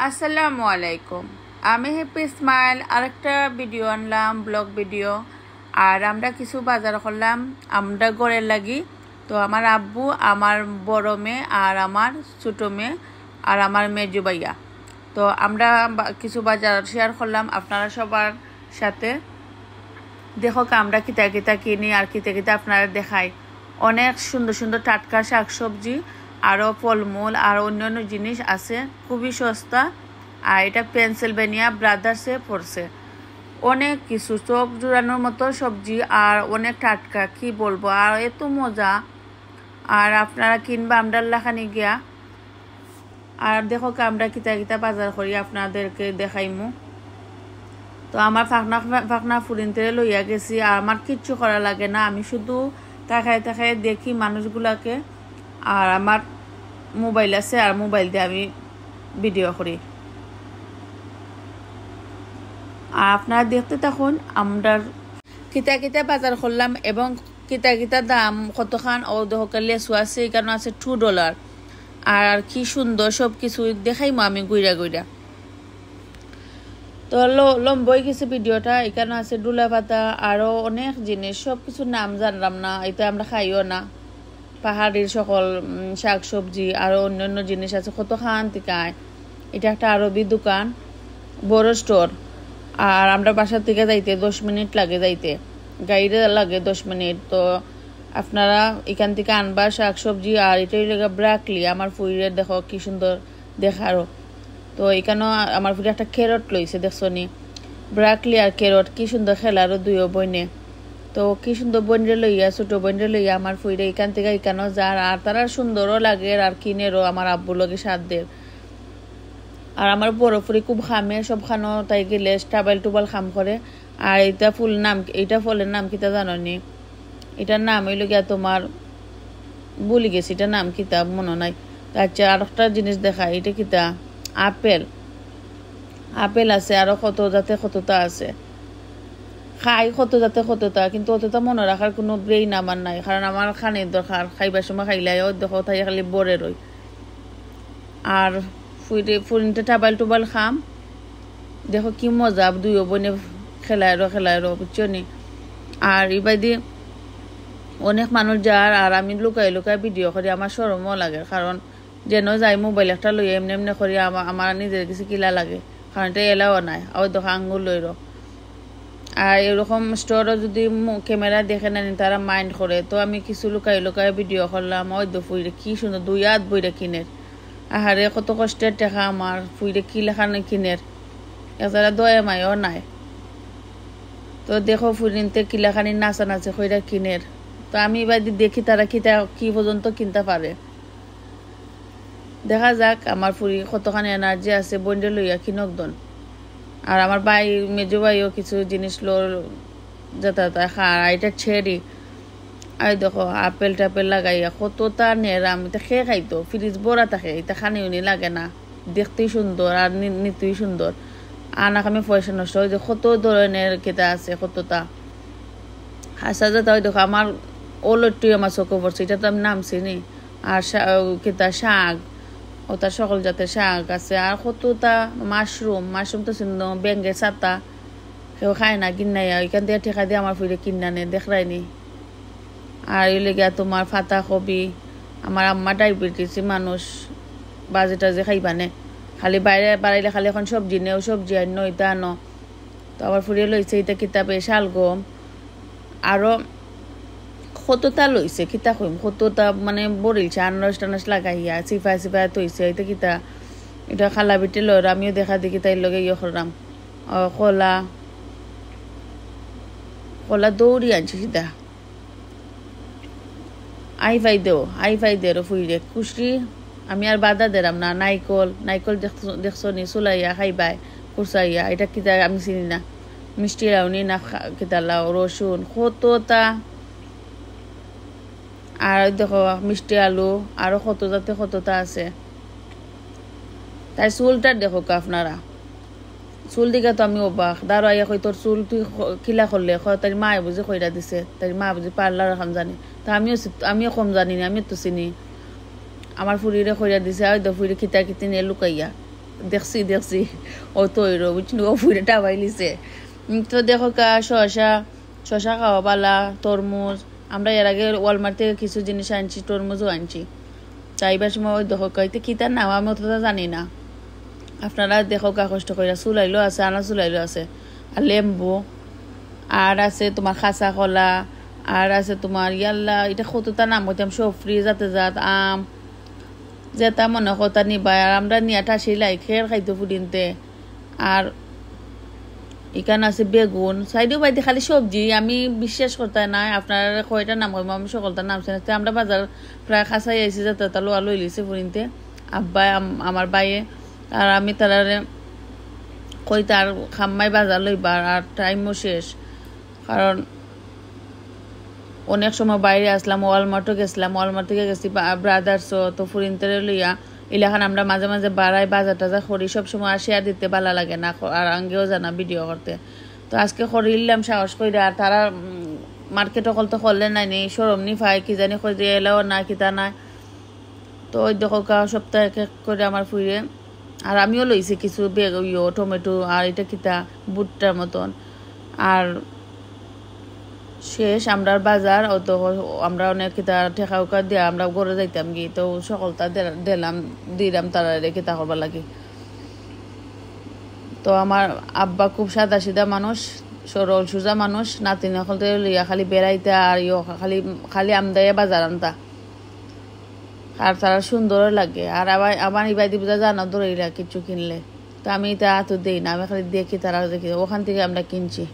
আসসালামু আলাইকুম। আমি হ্যাপি স্মাইল আরেকটা ভিডিও আনলাম, ব্লগ ভিডিও। আর আমরা কিছু বাজার করলাম আমরা ঘরের লাগি। তো আমার আব্বু, আমার বড় মেয়ে আর আমার ছোটো মেয়ে আর আমার মেজু ভাইয়া। তো আমরা কিছু বাজার শেয়ার করলাম আপনারা সবার সাথে। দেখো আমরা কিতা কিতা কিনি আর কিতা কিতা আপনারা দেখাই। অনেক সুন্দর সুন্দর টাটকা শাকসবজি আরও ফলমূল আর অন্যান্য জিনিস আছে, খুবই সস্তা। আর এটা পেনসিলভেনিয়া ব্রাদার্সে পড়ছে। অনেক কিছু চোখ জোড়ানোর মতো সবজি আর অনেক টাটকা, কি বলবো, আর এত মজা। আর আপনারা কিনবা আমরা লাখানি গিয়া। আর দেখো আমরা কিতা কিতা বাজার করি আপনাদেরকে দেখাইমু। তো আমার ফাঁকনা ফুরিনতে লইয়া গেছি আর আমার কিচ্ছু করা লাগে না, আমি শুধু তাকায় তাকায় দেখি মানুষগুলাকে। আর আমার মোবাইল আছে আর মোবাইল দিয়ে আমি ভিডিও করি। আর আপনারা দেখতে থাকুন আমরা কিতা কিতা বাজার করলাম এবং কিতা কিতা দাম কতখান। ও দহকার লেসু আছে, এখানে আছে $2। আর কি সুন্দর সব কিছু দেখাইমো আমি গুইরা গুইরা। তো লম্বই গেছে ভিডিওটা। এখানে আছে ডুলা পাতা আরও অনেক জিনিস, সব কিছু নাম জানলাম না, এটা আমরা খাইও না। পাহাড়ির সকল শাক সবজি আরও অন্যান্য জিনিস আছে কত খান থেকে। এটা একটা আরবি দোকান, বড় স্টোর। আর আমরা বাসার থেকে যাইতে 10 মিনিট লাগে, যাইতে গাড়িতে লাগে 10 মিনিট। তো আপনারা এখান থেকে আনবা শাক সবজি। আর এটাই লাগে ব্রাকলি, আমার ফুইরের দেখো কি সুন্দর দেখারও। তো এখানেও আমার ফুইরে একটা ক্যারট লইছে, দেখছো নি, ব্রাকলি আর ক্যারট কি সুন্দর খেলারও দুইও বইনে। তো কি সুন্দর বইনরে লইয়া, ছোট বইনরে লইয়া আমার ফুইরে এখান থেকে এখানেও যার। আর তারা সুন্দরও লাগে আর কিনেরও আমার আব্বুর লগে সাধ্যের। আর আমার বড় ফুরি খুব খামে, সব খানো তাই গেলে টাবাইল টুবাল খাম করে। আর এইটা ফলের নাম কিতা জানো নি? এটার নাম হইল গিয়া তোমার ভুলে গেছি, এটার নাম কিতা মনে নাই। আচ্ছা, আর একটা জিনিস দেখা, এটা কিতা আপেল আছে আরো কত জাতে কতটা আছে। খাই কত জাতে কতটা, কিন্তু অতটা মনে রাখার কোনো ব্রেইন আমার নাই, কারণ আমার খানির দরকার। খাইবার সময় খাইলে দেখো তাই খালি বরে রই। আর ফুরিনটা টাবাইল টুবাল খাম, দেখো কি মজা, দুইও বোনে খেলায় বুঝছো নি। আর এবাদি অনেক মানুষ যার। আর আমি লুকাই লুকাই ভিডিও করি, আমার শরমও লাগে, কারণ যেন যাই মোবাইল একটা লই এমনি এমনি করি আমার নিজের কিছু কিলা লাগে, কারণ এটা এলাও নাই। আর দেখো আঙ্গুল লইর। আর এরকম স্টোরও যদি ক্যামেরা দেখে নেন তারা মাইন্ড করে। তো আমি কিছু লুকাই লুকাই ভিডিও করলাম। ওই ফুইরে কি সুন্দর 2 হাত বইরে কিনের। আহারে কত কষ্টের টাকা আমার ফুইরে কি লেখা নেই কিনের, এছাড়া দয়া মায়ও নাই। তো দেখো ফুরিনতে কিলাখানি নাচা নাচে কইরা কিনের। তো আমি এবার দেখি তারা কি পর্যন্ত কিনতে পারে। দেখা যাক আমার ফুরি কতখানি এনার্জি আছে, বন্ডে লইয়া কিনক দন। আর আমার মেজো ভাইও কিছু জিনিস যাতা খার। আর এটা ছেড়ি, আর দেখো আপেল টাপেল লাগাইয়া কতটা নেড়া। আমি তো খেয়ে খাইতো, ফ্রিজ ভরা থাকে, এটা খানি উনি লাগে না, দেখতেই সুন্দর আর নিতেই সুন্দর। আনাক আমি পয়সা নষ্ট হয় যে কত ধরনের কেতা আছে কতটা হাসা যাতা। হয় দেখো আমার ওলটুই আমার চোখে পড়ছে, এটা তো আমি নাম চিনি। আর কেতা শাক, ওটা সকল জাতের শাক আছে। আর কতটা মাশরুম তো চিন, ব্যাঙ্গের ছাতা কেউ খায় না, কিনাই এখান থেকে ঠেকা দিয়ে আমার ফিরে কিনা নে দেখরাইনি। আর এই লেগে তোমার ফাতা কবি, আমার আম্মা ডায়াবেটিস মানুষ, বাজে টাজে খাইবানে, খালি বাইরে বাড়াইলে খালি এখন সবজি নেও, সবজি আন এটা আনো। তো আবার ফুরিয়ে লইছে এটা কিতাবে শালগম আরো কতটা লইছে, কিতা কইম কতটা মানে বরিলছে, আনারস টানাস লাগাইয়া চিফা তৈছে। এটা কিতা, এটা খালা বিটে লইর। আমিও দেখা দেখি তাই লগে ইয়ে করলাম। কলা দৌড়ি আনছি সিধা আই ফাই দে ফুইরে খুশি। আমি আর বাধা দিলাম না। নাইকল দেখছো নি, চুলাইয়া খাইবাই কুচাইয়া, এটা কিতা আমি চিনি না। মিষ্টি লাউনি না কিতা লাউ, রসুন কতটা। আর দেখো মিষ্টি আলু আরো কত জাতে কতটা আছে। তাই চুলটার দেখো আপনারা, চুল দিকে তো আমি অবাক। দাঁড়াইয়া কই তোর চুল তুই কিলা করলে, তাই মায়ে বুঝি কইরা দিছে, তাই মা বুঝি পার্লার এখন জানি। তা আমিও কম জানি না, আমি তো চিনি। আমার ফুরিরে কইরা দিছে, ওই তো ফুরি খিতা খিতি নিয়ে লুকাইয়া। দেখছি ও তৈর বুঝলি ও ফুড়ে টাবাই লিছে। তো দেখো শশা খাওয়া পালা, তরমুজ, আমরা এর আগে ওয়ালমার্ট থেকে কিছু জিনিস আনছি, তরমুজও আনছি। চাইবার সময় ওই দেখো কাইতে কিতার নাম আমি অতটা জানি না, আপনারা দেখো কষ্ট করে চুলাইলো আছে, আনা চুলাইলো আছে, আর লেম্বু, আর আছে তোমার খাসা কলা, আর আছে তোমার ইয়াল্লা এটা কতটা নাম হইতাম সফরি যাতে আম যেটা মনে কথা নিবাই, আর আমরা নিয়ে ঠাসি লাই খেয়ে খাইতে ফুডিনতে। আর এখানে আছে বেগুন, সাইডেও বাইতে খালি সবজি, আমি বিশ্বাস করতে নাই আপনার কয়টা নাম কইম আমি সকলটার নাম চিনি। আমরা বাজার প্রায় খাসাই আইসি যাতে তা লোয়া লই লিছে ফুরিনতে আব্বাই আমার বাইয়ে, আর আমি তারারে কই তার খাম্মাই বাজার লইবার, আর টাইমও শেষ, কারণ অনেক সময় বাইরে আসলাম, ওয়ালমার্টও গেছিলাম, ওয়ালমার্ট থেকে গেছি ব্রাদার্সও, তো ফুরিনতে লইয়া ইলাখান আমরা মাঝে মাঝে বাড়াই বাজার টাজার করি, সবসময় আর শেয়ার দিতে ভালো লাগে না, আর আঙ্গেও জানা ভিডিও করতে। তো আজকে করিলাম সাহস করে, আর তারা মার্কেট অকল তো করলে নাই নি সরম নি ফাই কি জানি কই দিয়ে এলাও না কিতা নাই। তো ওই দেখো সপ্তাহে এক এক করে আমার ফুইরে, আর আমিও লইছি কিছু টমেটো, আর এটা কিতা বুটটার মতন। আর শেষ আমরা বাজার, ও তো আমরা অনেক কিতা ঠেকা উকা দিয়া আমরা ঘরে যাইতাম গি, তো সকলটা দিলাম তারা কিতা করবার লাগে। তো আমার আব্বা খুব সাদা সিধা মানুষ, সরল সোজা মানুষ, নাতিন এখন লইয়া খালি বেড়াইতে, আর খালি আমদাইয়া বাজার আনতা, আর তারা সুন্দর লাগে। আর আমার এই বাইদি বোঝা জানা ধরে কিছু কিনলে, তো আমি এটা এত দিই না, আমি খালি দেখি তারা দেখি, ওখান থেকে আমরা কিনছি।